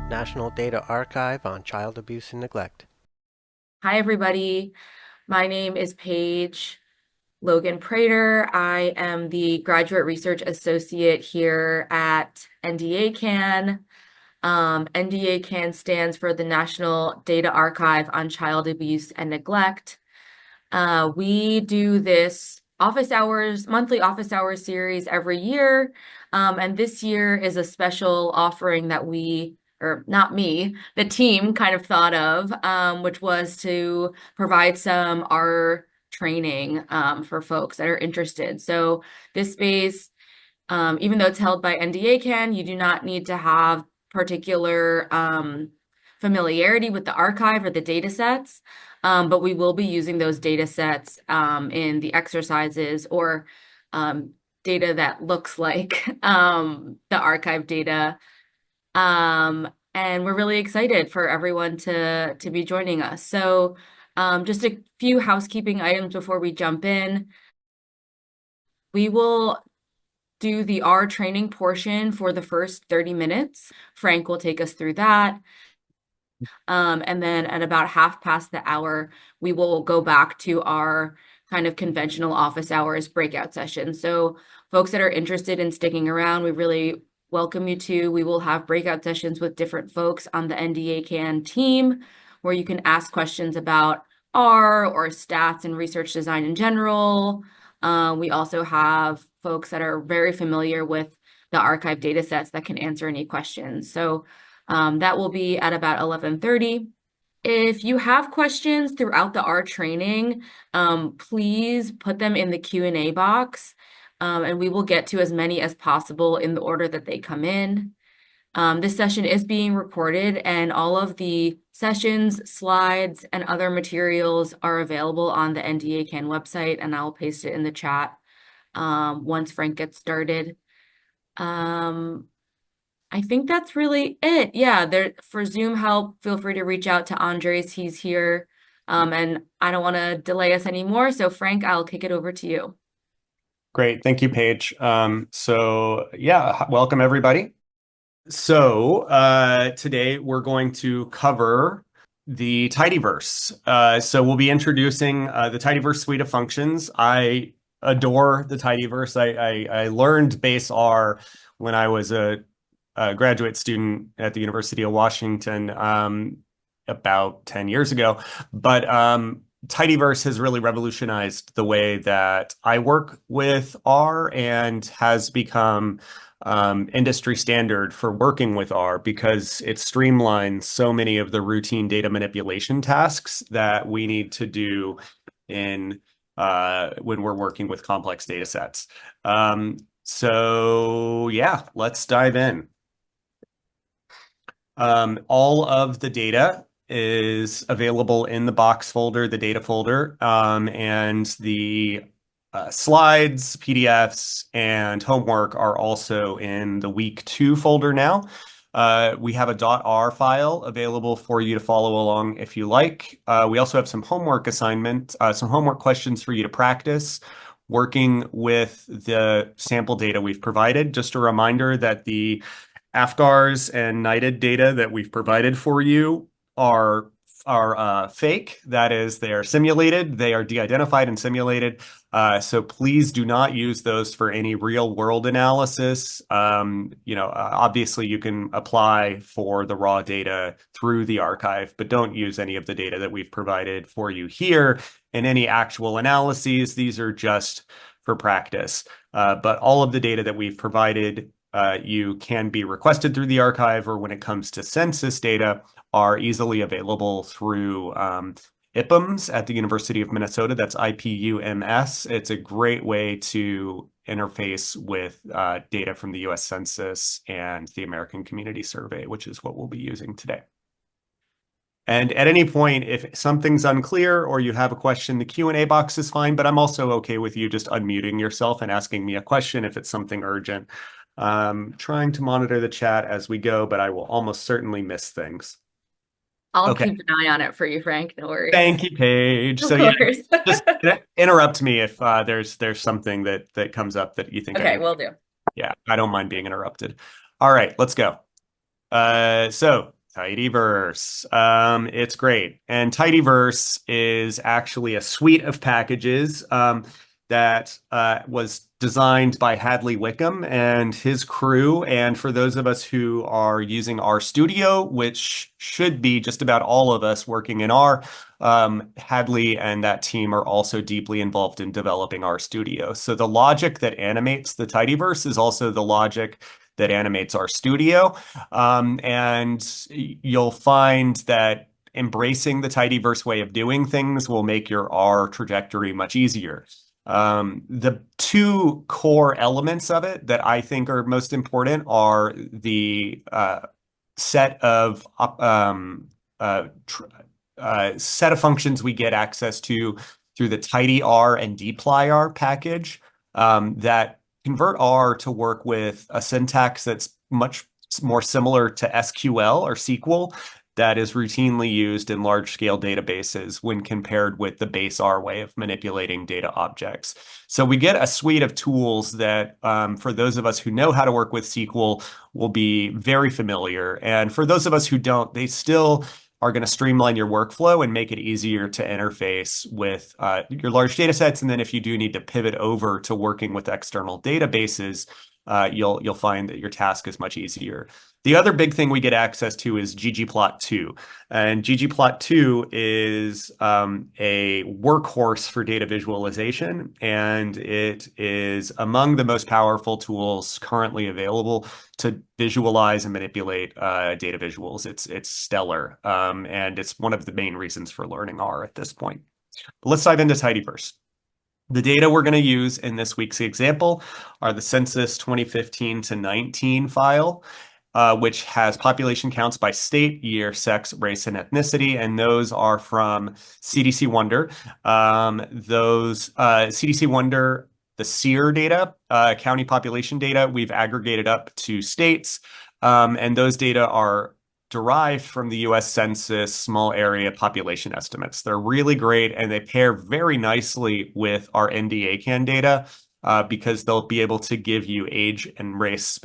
National Data Archive on Child Abuse and Neglect. Hi, everybody. My name is Paige Logan Prater. I am the Graduate Research Associate here at NDACAN. NDACAN stands for the National Data Archive on Child Abuse and Neglect. We do this monthly office hours series every year. And this year is a special offering that or not me, the team kind of thought of, which was to provide some R training for folks that are interested. So this space, even though it's held by NDACAN, you do not need to have particular familiarity with the archive or the data sets, but we will be using those data sets in the exercises or data that looks like the archive data. And we're really excited for everyone to be joining us. So just a few housekeeping items before we jump in. We will do the R training portion for the first 30 minutes. Frank will take us through that. And then at about half past the hour, we will go back to our kind of conventional office hours breakout session. So folks that are interested in sticking around, we really welcome you to. We will have breakout sessions with different folks on the NDACAN team where you can ask questions about R or stats and research design in general. We also have folks that are very familiar with the archive data sets that can answer any questions. So that will be at about 11:30. If you have questions throughout the R training, please put them in the Q&A box, and we will get to as many as possible in the order that they come in. This session is being recorded, and all of the sessions, slides, and other materials are available on the NDACAN website, and I'll paste it in the chat once Frank gets started. I think that's really it. Yeah, there for Zoom help, feel free to reach out to Andres. He's here. And I don't want to delay us anymore. So Frank, I'll kick it over to you. Great. Thank you, Paige. Welcome everybody. Today we're going to cover the Tidyverse. So we'll be introducing the Tidyverse suite of functions. I adore the Tidyverse. I learned base R when I was a graduate student at the University of Washington about 10 years ago. But Tidyverse has really revolutionized the way that I work with R and has become industry standard for working with R because it streamlines so many of the routine data manipulation tasks that we need to do in when we're working with complex data sets. Let's dive in. All of the data is available in the box folder, the data folder, and the slides, PDFs, and homework are also in the week 2 folder now. We have a .r file available for you to follow along if you like. We also have some homework questions for you to practice working with the sample data we've provided. Just a reminder that the AFGARs and NIDed data that we've provided for you are fake. That is, they are simulated. They are de-identified and simulated. So please do not use those for any real world analysis. Obviously you can apply for the raw data through the archive, but don't use any of the data that we've provided for you here in any actual analyses. These are just for practice. But all of the data that we've provided you can be requested through the archive, or when it comes to census data, are easily available through IPUMS at the University of Minnesota. That's IPUMS. It's a great way to interface with data from the US Census and the American Community Survey, which is what we'll be using today. And at any point, if something's unclear or you have a question, the Q&A box is fine, but I'm also okay with you just unmuting yourself and asking me a question if it's something urgent. Trying to monitor the chat as we go, but I will almost certainly miss things. I'll Okay. keep an eye on it for you, Frank. No worries. Thank you, Paige. Of course. Just interrupt me if there's something that comes up that you think. Okay, will do. Yeah, I don't mind being interrupted. All right, let's go. So Tidyverse. It's great. And Tidyverse is actually a suite of packages that was designed by Hadley Wickham and his crew. And for those of us who are using RStudio, which should be just about all of us working in R, Hadley and that team are also deeply involved in developing RStudio. So the logic that animates the Tidyverse is also the logic that animates RStudio. And you'll find that embracing the Tidyverse way of doing things will make your R trajectory much easier. The two core elements of it that I think are most important are the set of functions we get access to through the tidyr and dplyr package that convert R to work with a syntax that's much more similar to SQL or SQL that is routinely used in large-scale databases when compared with the base R way of manipulating data objects. So we get a suite of tools that, for those of us who know how to work with SQL, will be very familiar. And for those of us who don't, they still are going to streamline your workflow and make it easier to interface with your large data sets. And then if you do need to pivot over to working with external databases, you'll find that your task is much easier. The other big thing we get access to is ggplot2. And ggplot2 is a workhorse for data visualization, and it is among the most powerful tools currently available to visualize and manipulate data visuals. It's stellar, and it's one of the main reasons for learning R at this point. But let's dive into Tidyverse. The data we're going to use in this week's example are the Census 2015 to 19 file, which has population counts by state, year, sex, race, and ethnicity, and those are from CDC Wonder. CDC Wonder, the SEER data, county population data, we've aggregated up to states, and those data are derived from the US Census small area population estimates. They're really great, and they pair very nicely with our NDACAN data because they'll be able to give you age, race,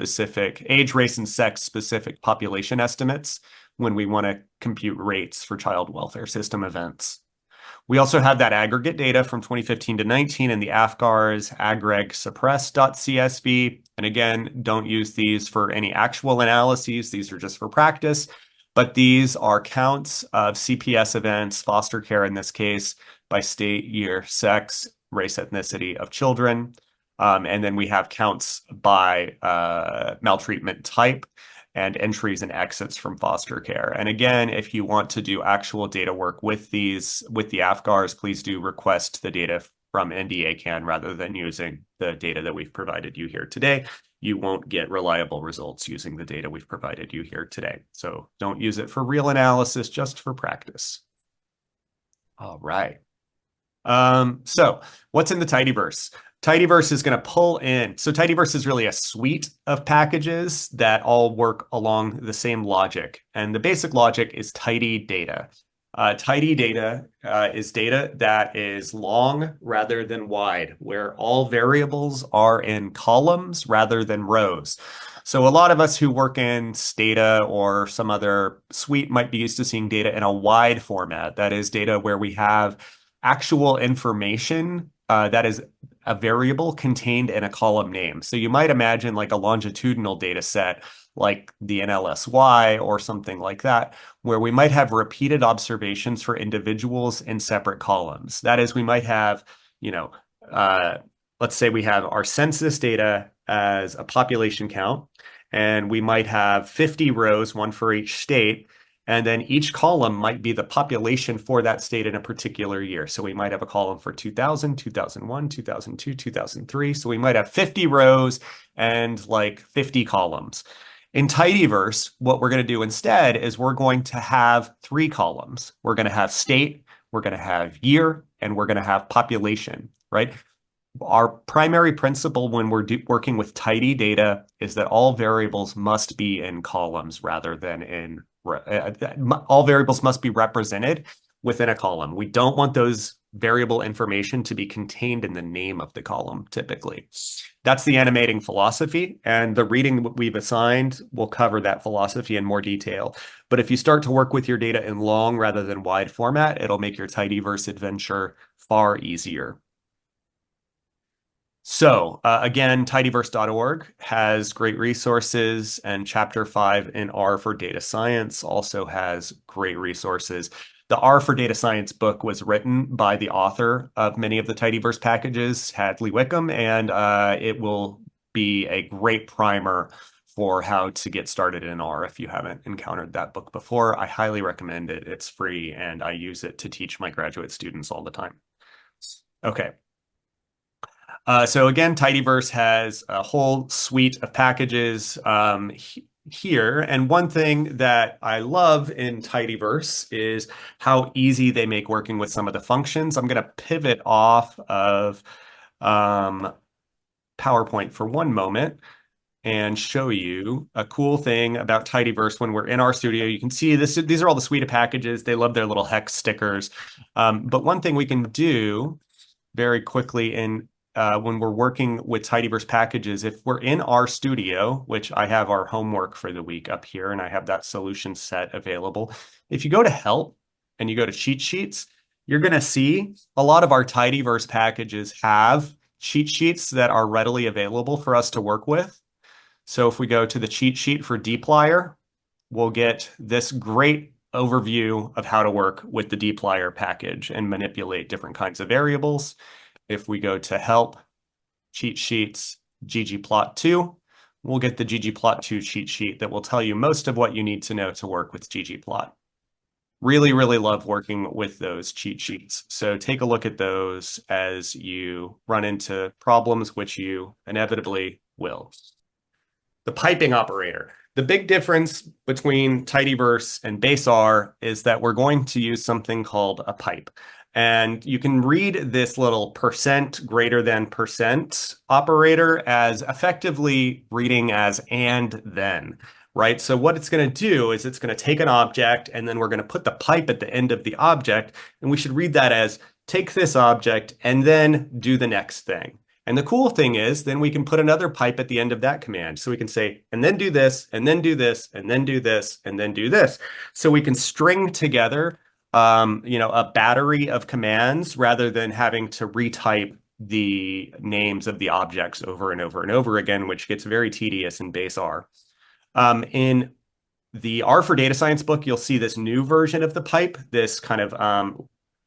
and sex specific population estimates when we want to compute rates for child welfare system events. We also have that aggregate data from 2015 to 19 in the AFGARS agregsuppress.csv. And again, don't use these for any actual analyses. These are just for practice. But these are counts of CPS events, foster care in this case, by state, year, sex, race, ethnicity of children. And then we have counts by maltreatment type and entries and exits from foster care. And again, if you want to do actual data work with the AFGARS, please do request the data from NDACAN rather than using the data that we've provided you here today. You won't get reliable results using the data we've provided you here today. So don't use it for real analysis, just for practice. All right. So what's in the Tidyverse? Tidyverse is going to pull in. So Tidyverse is really a suite of packages that all work along the same logic. And the basic logic is tidy data. Tidy data is data that is long rather than wide, where all variables are in columns rather than rows. So a lot of us who work in Stata or some other suite might be used to seeing data in a wide format. That is data where we have actual information that is a variable contained in a column name. So you might imagine like a longitudinal data set like the NLSY or something like that, where we might have repeated observations for individuals in separate columns. That is, we might have, let's say we have our census data as a population count, and we might have 50 rows, one for each state. And then each column might be the population for that state in a particular year. So we might have a column for 2000, 2001, 2002, 2003. So we might have 50 rows and like 50 columns. In Tidyverse, what we're going to do instead is we're going to have 3 columns. We're going to have state, we're going to have year, and we're going to have population, right? Our primary principle when we're working with tidy data is that all variables must be in columns rather than in all variables must be represented within a column. We don't want those variable information to be contained in the name of the column, typically. That's the animating philosophy, and the reading we've assigned will cover that philosophy in more detail. But if you start to work with your data in long rather than wide format, it'll make your tidyverse adventure far easier. So again, tidyverse.org has great resources, and Chapter 5 in R for Data Science also has great resources. The R for Data Science book was written by the author of many of the tidyverse packages, Hadley Wickham, and it will be a great primer for how to get started in R if you haven't encountered that book before. I highly recommend it. It's free, and I use it to teach my graduate students all the time. Okay. So again, tidyverse has a whole suite of packages here. And one thing that I love in tidyverse is how easy they make working with some of the functions. I'm going to pivot off of PowerPoint for one moment and show you a cool thing about tidyverse when we're in RStudio. You can see this; these are all the suite of packages. They love their little hex stickers. But one thing we can do very quickly when we're working with tidyverse packages, if we're in RStudio, which I have our homework for the week up here, and I have that solution set available. If you go to Help and you go to Cheat Sheets, you're going to see a lot of our tidyverse packages have cheat sheets that are readily available for us to work with. So if we go to the cheat sheet for dplyr, we'll get this great overview of how to work with the dplyr package and manipulate different kinds of variables. If we go to Help, Cheat Sheets, ggplot2, we'll get the ggplot2 cheat sheet that will tell you most of what you need to know to work with ggplot. Really, really love working with those cheat sheets. So take a look at those as you run into problems, which you inevitably will. The piping operator. The big difference between tidyverse and base R is that we're going to use something called a pipe. And you can read this little % greater than % operator as effectively reading as and then, right? So what it's going to do is it's going to take an object, and then we're going to put the pipe at the end of the object. And we should read that as take this object and then do the next thing. And the cool thing is then we can put another pipe at the end of that command. So we can say, and then do this, and then do this, and then do this, and then do this. So we can string together a battery of commands rather than having to retype the names of the objects over and over and over again, which gets very tedious in base R. In the R for Data Science book, you'll see this new version of the pipe, this kind of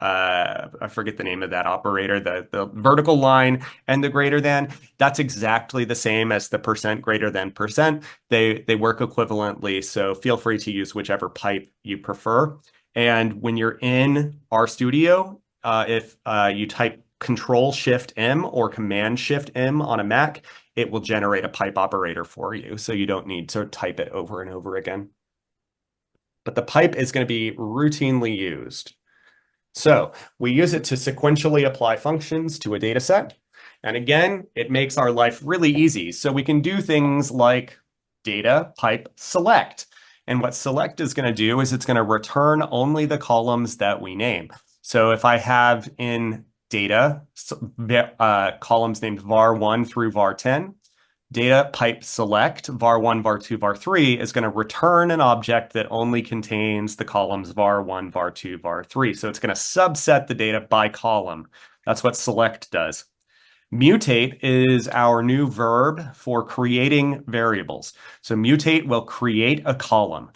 I forget the name of that operator, the vertical line and the greater than. That's exactly the same as the % greater than %. They work equivalently, so feel free to use whichever pipe you prefer. And when you're in RStudio, if you type Control-Shift-M or Command-Shift-M on a Mac, it will generate a pipe operator for you, so you don't need to type it over and over again. But the pipe is going to be routinely used. So we use it to sequentially apply functions to a data set. And again, it makes our life really easy. So we can do things like data pipe select. And what select is going to do is it's going to return only the columns that we name. So if I have in data columns named var1 through var10, data pipe select var1, var2, var3 is going to return an object that only contains the columns var1, var2, var3. So it's going to subset the data by column. That's what select does. Mutate is our new verb for creating variables. So mutate will create a column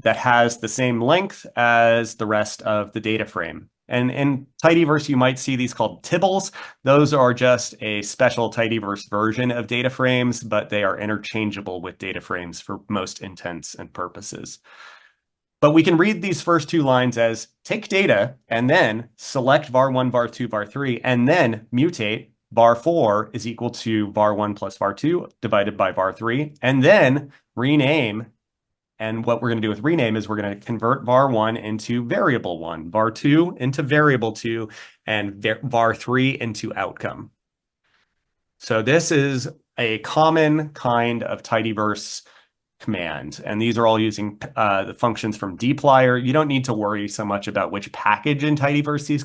that has the same length as the rest of the data frame. And in tidyverse, you might see these called tibbles. Those are just a special tidyverse version of data frames, but they are interchangeable with data frames for most intents and purposes. But we can read these first two lines as take data and then select var1, var2, var3, and then mutate var4 is equal to var1 plus var2 divided by var3, and then rename. And what we're going to do with rename is we're going to convert var1 into variable 1, var2 into variable 2, and var3 into outcome. So this is a common kind of tidyverse command. And these are all using the functions from dplyr. You don't need to worry so much about which package in tidyverse these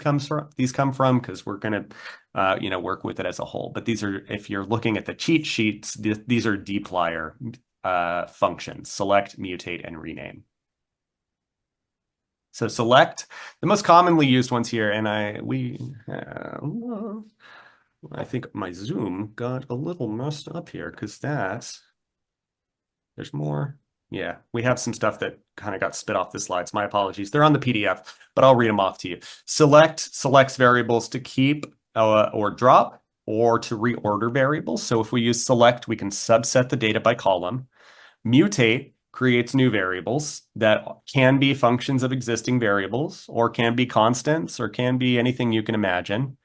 come from, because we're going to work with it as a whole. But these are, if you're looking at the cheat sheets, these are dplyr functions: select, mutate, and rename. So select, the most commonly used ones here, and I think my Zoom got a little messed up here because there's more. Yeah, we have some stuff that kind of got spit off the slides. My apologies. They're on the PDF, but I'll read them off to you. Select selects variables to keep or drop, or to reorder variables. So if we use select, we can subset the data by column. Mutate creates new variables that can be functions of existing variables, or can be constants, or can be anything you can imagine.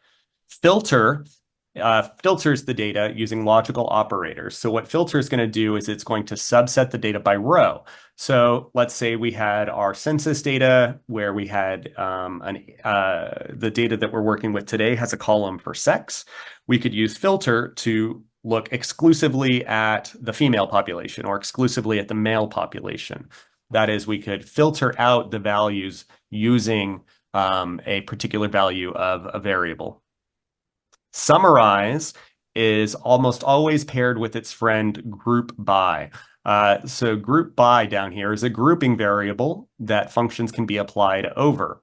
Filter filters the data using logical operators. So what filter is going to do is it's going to subset the data by row. So let's say we had our census data where we had the data that we're working with today has a column for sex. We could use filter to look exclusively at the female population or exclusively at the male population. That is, we could filter out the values using a particular value of a variable. Summarize is almost always paired with its friend group by. So group by down here is a grouping variable that functions can be applied over.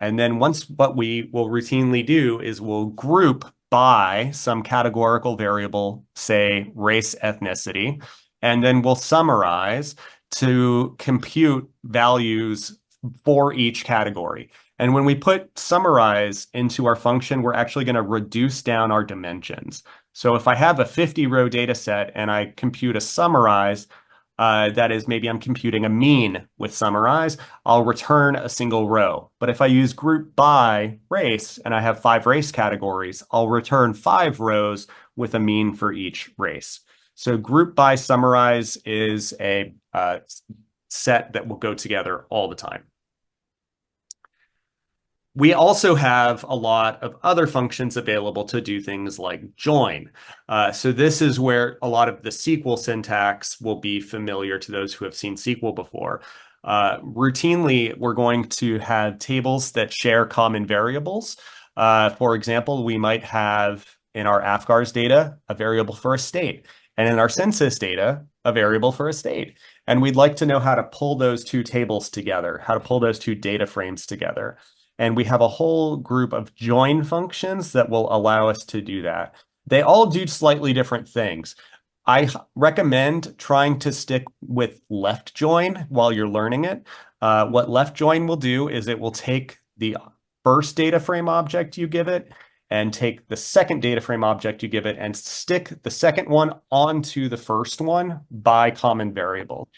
And then what we will routinely do is we'll group by some categorical variable, say race, ethnicity, and then we'll summarize to compute values for each category. And when we put summarize into our function, we're actually going to reduce down our dimensions. So if I have a 50-row data set and I compute a summarize, that is, maybe I'm computing a mean with summarize, I'll return a single row. But if I use group by race and I have 5 race categories, I'll return 5 rows with a mean for each race. So group by summarize is a set that will go together all the time. We also have a lot of other functions available to do things like join. So this is where a lot of the SQL syntax will be familiar to those who have seen SQL before. Routinely, we're going to have tables that share common variables. For example, we might have in our AFGARS data a variable for a state, and in our census data, a variable for a state. And we'd like to know how to pull those two tables together, how to pull those two data frames together. And we have a whole group of join functions that will allow us to do that. They all do slightly different things. I recommend trying to stick with left join while you're learning it. What left join will do is it will take the first data frame object you give it and take the second data frame object you give it and stick the second one onto the first one by common variable.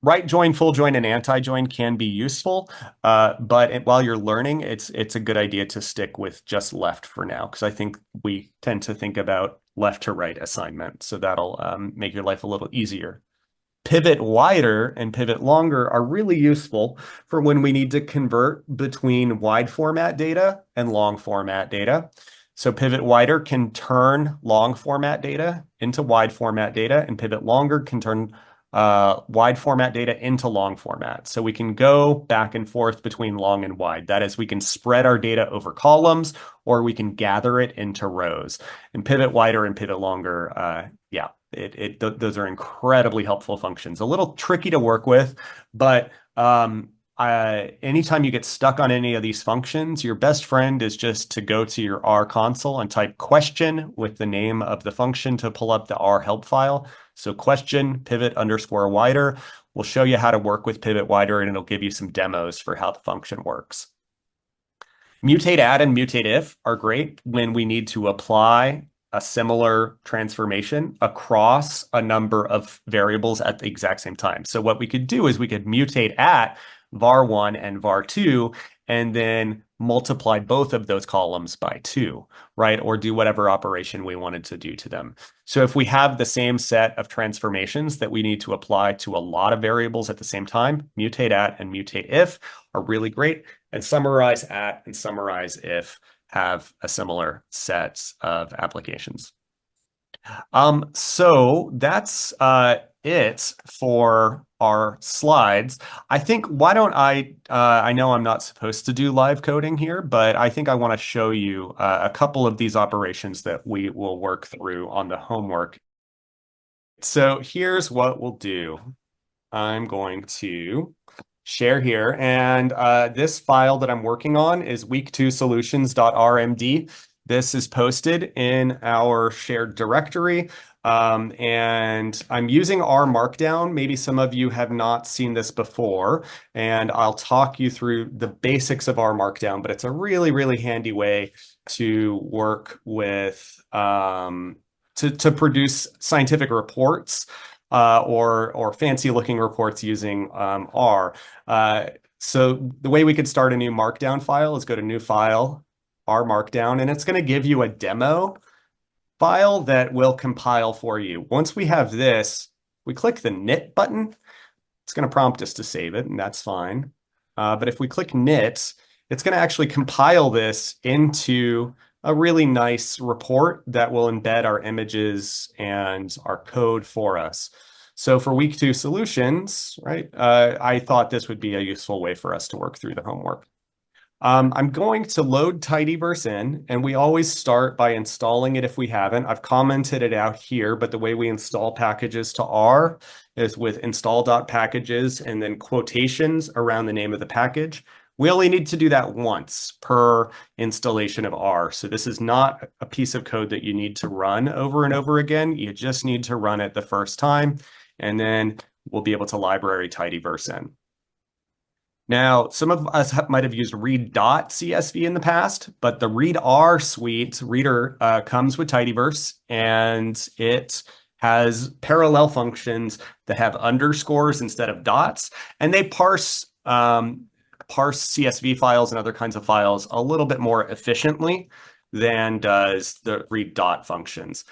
Right join, full join, and anti-join can be useful, but while you're learning, it's a good idea to stick with just left for now, because I think we tend to think about left to right assignment, so that'll make your life a little easier. Pivot wider and pivot longer are really useful for when we need to convert between wide format data and long format data. So pivot wider can turn long format data into wide format data, and pivot longer can turn wide format data into long format. So we can go back and forth between long and wide. That is, we can spread our data over columns, or we can gather it into rows. And pivot wider and pivot longer, those are incredibly helpful functions. A little tricky to work with, but anytime you get stuck on any of these functions, your best friend is just to go to your R console and type question with the name of the function to pull up the R help file. So question pivot underscore wider will show you how to work with pivot wider, and it'll give you some demos for how the function works. Mutate add and mutate if are great when we need to apply a similar transformation across a number of variables at the exact same time. So what we could do is we could mutate at var1 and var2, and then multiply both of those columns by 2, right? Or do whatever operation we wanted to do to them. So if we have the same set of transformations that we need to apply to a lot of variables at the same time, mutate at and mutate if are really great, and summarize at and summarize if have a similar set of applications. So that's it for our slides. I think, why don't I know I'm not supposed to do live coding here, but I think I want to show you a couple of these operations that we will work through on the homework. So here's what we'll do. I'm going to share here, and this file that I'm working on is week2solutions.rmd. This is posted in our shared directory, and I'm using R Markdown. Maybe some of you have not seen this before, and I'll talk you through the basics of R Markdown, but it's a really, really handy way to work with, to produce scientific reports or fancy looking reports using R. So the way we could start a new Markdown file is go to New File, R Markdown, and it's going to give you a demo file that will compile for you. Once we have this, we click the knit button. It's going to prompt us to save it, and that's fine. But if we click knit, it's going to actually compile this into a really nice report that will embed our images and our code for us. So for week 2 solutions, right, I thought this would be a useful way for us to work through the homework. I'm going to load Tidyverse in, and we always start by installing it if we haven't. I've commented it out here, but the way we install packages to R is with install.packages and then quotations around the name of the package. We only need to do that once per installation of R. So this is not a piece of code that you need to run over and over again. You just need to run it the first time, and then we'll be able to library Tidyverse in. Now, some of us might have used read.csv in the past, but the readr suite reader comes with Tidyverse, and it has parallel functions that have underscores instead of dots, and they parse CSV files and other kinds of files a little bit more efficiently than does the read dot functions.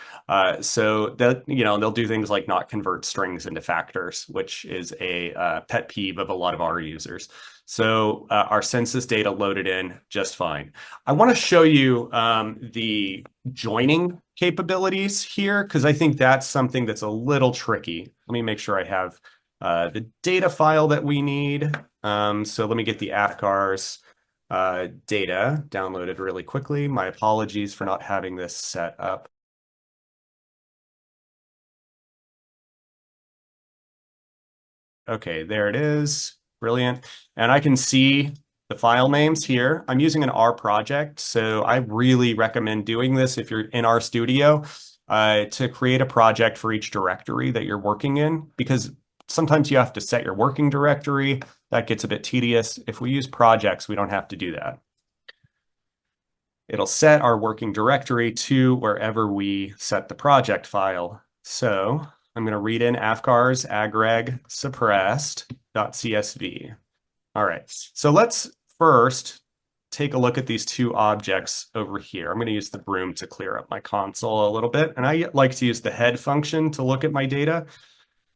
So that, they'll do things like not convert strings into factors, which is a pet peeve of a lot of our users. So our census data loaded in just fine. I want to show you the joining capabilities here, because I think that's something that's a little tricky. Let me make sure I have the data file that we need. So let me get the AFCARS data downloaded really quickly. My apologies for not having this set up. Okay, there it is. Brilliant. And I can see the file names here. I'm using an R project, so I really recommend doing this if you're in RStudio to create a project for each directory that you're working in, because sometimes you have to set your working directory. That gets a bit tedious. If we use projects, we don't have to do that. It'll set our working directory to wherever we set the project file. So I'm going to read in AFCARS agreg suppressed.csv. All right, so let's first take a look at these two objects over here. I'm going to use the broom to clear up my console a little bit, and I like to use the head function to look at my data.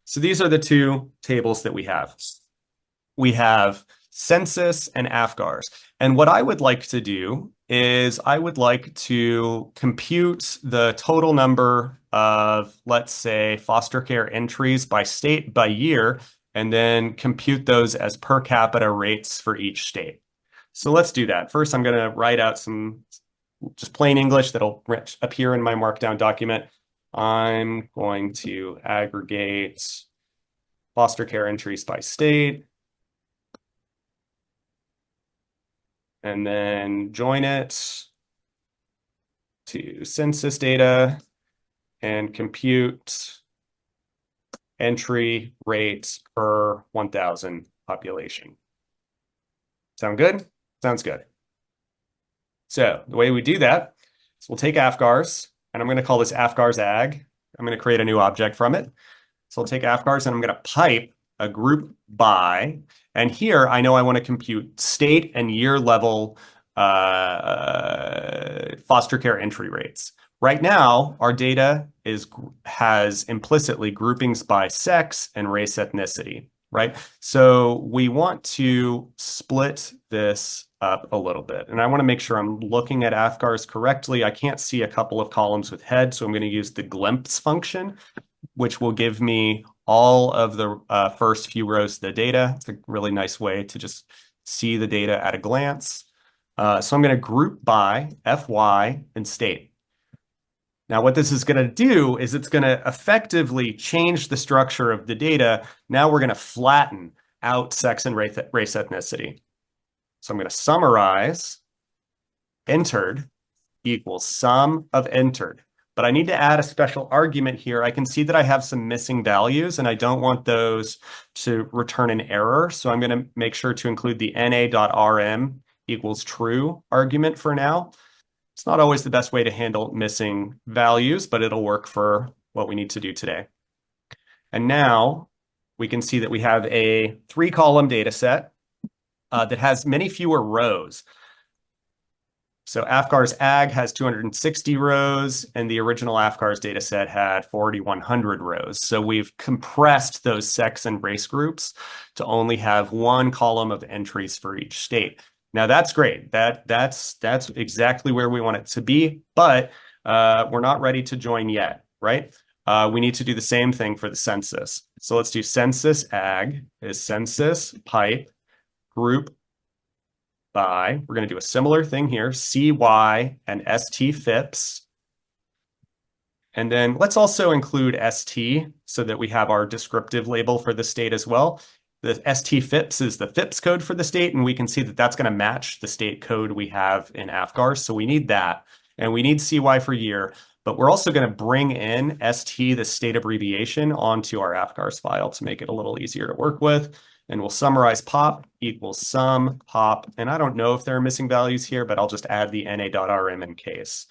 So these are the two tables that we have. We have census and AFCARS. And what I would like to do is I would like to compute the total number of, let's say, foster care entries by state, by year, and then compute those as per capita rates for each state. So let's do that. First, I'm going to write out some just plain English that'll appear in my Markdown document. I'm going to aggregate foster care entries by state, and then join it to census data and compute entry rates per 1,000 population. Sound good? Sounds good. So the way we do that is we'll take AFCARS, and I'm going to call this AFCARS ag. I'm going to create a new object from it. So I'll take AFCARS, and I'm going to pipe a group by, and here I know I want to compute state and year level foster care entry rates. Right now, our data has implicitly groupings by sex and race ethnicity, right? So we want to split this up a little bit, and I want to make sure I'm looking at AFCARS correctly. I can't see a couple of columns with head, so I'm going to use the glimpse function, which will give me all of the first few rows of the data. It's a really nice way to just see the data at a glance. So I'm going to group by FY and state. Now, what this is going to do is it's going to effectively change the structure of the data. Now we're going to flatten out sex and race ethnicity. So I'm going to summarize entered equals sum of entered. But I need to add a special argument here. I can see that I have some missing values, and I don't want those to return an error. So I'm going to make sure to include the na.rm equals true argument for now. It's not always the best way to handle missing values, but it'll work for what we need to do today. And now we can see that we have a 3-column data set that has many fewer rows. So AFCARS Ag has 260 rows, and the original AFCARS data set had 4,100 rows. So we've compressed those sex and race groups to only have 1 column of entries for each state. Now that's great. That's exactly where we want it to be, but we're not ready to join yet, right? We need to do the same thing for the census. So let's do census ag is census pipe group by, we're going to do a similar thing here, CY and ST FIPS. And then let's also include ST so that we have our descriptive label for the state as well. The ST FIPS is the FIPS code for the state, and we can see that that's going to match the state code we have in AFCARS. So we need that, and we need CY for year, but we're also going to bring in ST, the state abbreviation, onto our AFCARS file to make it a little easier to work with. And we'll summarize pop equals sum pop. And I don't know if there are missing values here, but I'll just add the na.rm in case.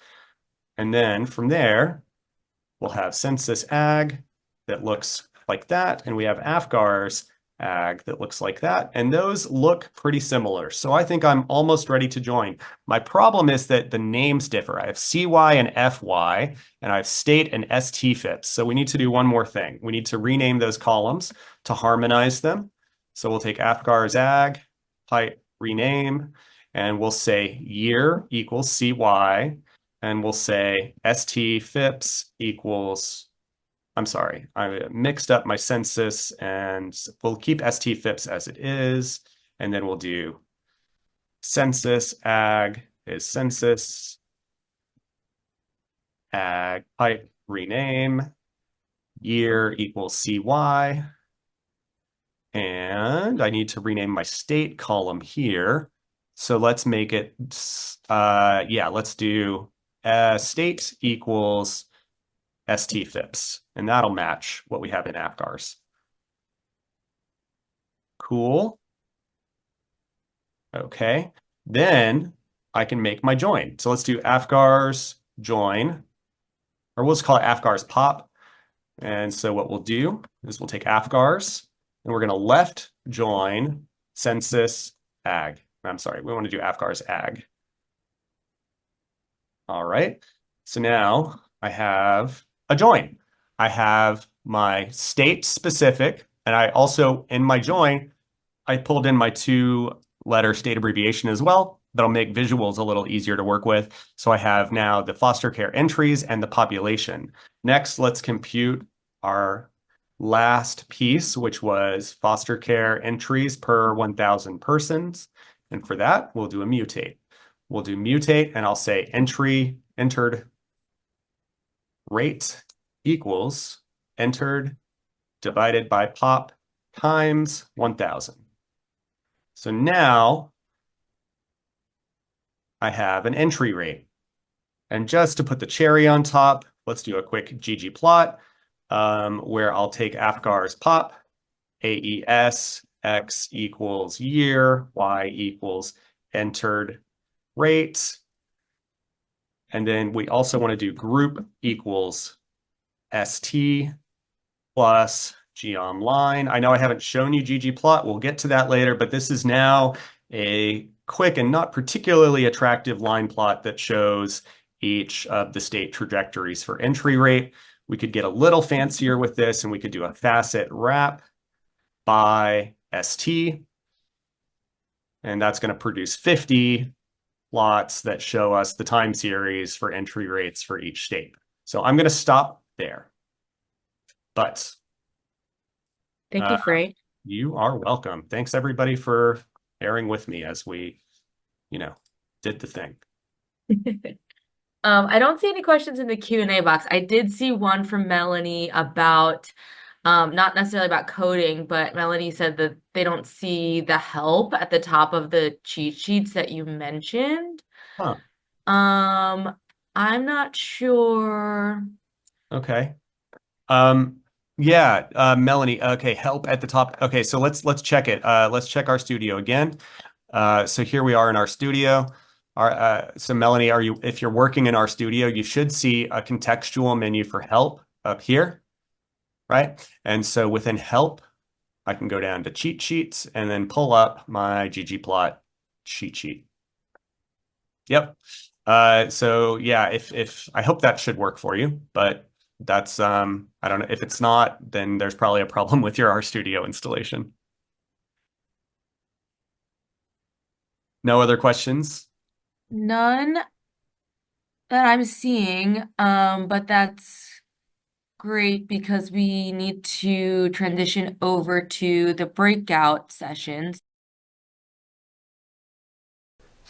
And then from there, we'll have census ag that looks like that. And we have AFCARS ag that looks like that. And those look pretty similar. So I think I'm almost ready to join. My problem is that the names differ. I have CY and FY, and I have state and ST FIPS. So we need to do one more thing. We need to rename those columns to harmonize them. So we'll take AFCARS ag, pipe rename, and we'll say year equals CY, and we'll say ST FIPS equals, I'm sorry, I mixed up my census, and we'll keep ST FIPS as it is, and then we'll do census ag is census ag pipe rename, year equals CY, and I need to rename my state column here. So let's make it, let's do state equals ST FIPS, and that'll match what we have in AFCARS. Cool. Okay, then I can make my join. So let's do AFCARS join, or we'll just call it AFCARS pop. And so what we'll do is we'll take AFCARS, and we're going to left join census ag. I'm sorry, we want to do AFCARS ag. All right, so now I have a join. I have my state specific, and I also, in my join, I pulled in my 2-letter state abbreviation as well. That'll make visuals a little easier to work with. So I have now the foster care entries and the population. Next, let's compute our last piece, which was foster care entries per 1,000 persons. And for that, we'll do a mutate. We'll do mutate, and I'll say entry entered rate equals entered divided by pop times 1,000. So now I have an entry rate. And just to put the cherry on top, let's do a quick ggplot where I'll take AFCARS pop, AES, X equals year, Y equals entered rate. And then we also want to do group equals ST plus geom line. I know I haven't shown you ggplot. We'll get to that later, but this is now a quick and not particularly attractive line plot that shows each of the state trajectories for entry rate. We could get a little fancier with this, and we could do a facet wrap by ST. And that's going to produce 50 plots that show us the time series for entry rates for each state. So I'm going to stop there. But Thank you, Frank. You are welcome. Thanks everybody for bearing with me as we, did the thing. I don't see any questions in the Q&A box. I did see one from Melanie about not necessarily about coding, but Melanie said that they don't see the help at the top of the cheat sheets that you mentioned. Huh. I'm not sure. Okay. Melanie, okay, help at the top. Okay, so let's check it. Let's check our studio again. So here we are in our studio. So Melanie, if you're working in our studio, you should see a contextual menu for help up here, right? And so within help, I can go down to cheat sheets and then pull up my ggplot cheat sheet. Yep. So yeah, if I hope that should work for you, but that's I don't know, if it's not, then there's probably a problem with your RStudio installation. No other questions? None that I'm seeing, but that's great because we need to transition over to the breakout sessions.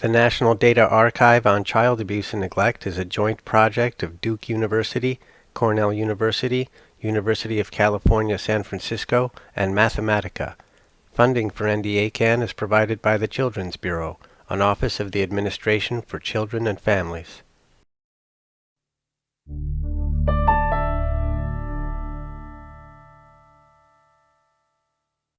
The National Data Archive on Child Abuse and Neglect is a joint project of Duke University, Cornell University, University of California, San Francisco, and Mathematica. Funding for NDACAN is provided by the Children's Bureau, an office of the Administration for Children and Families.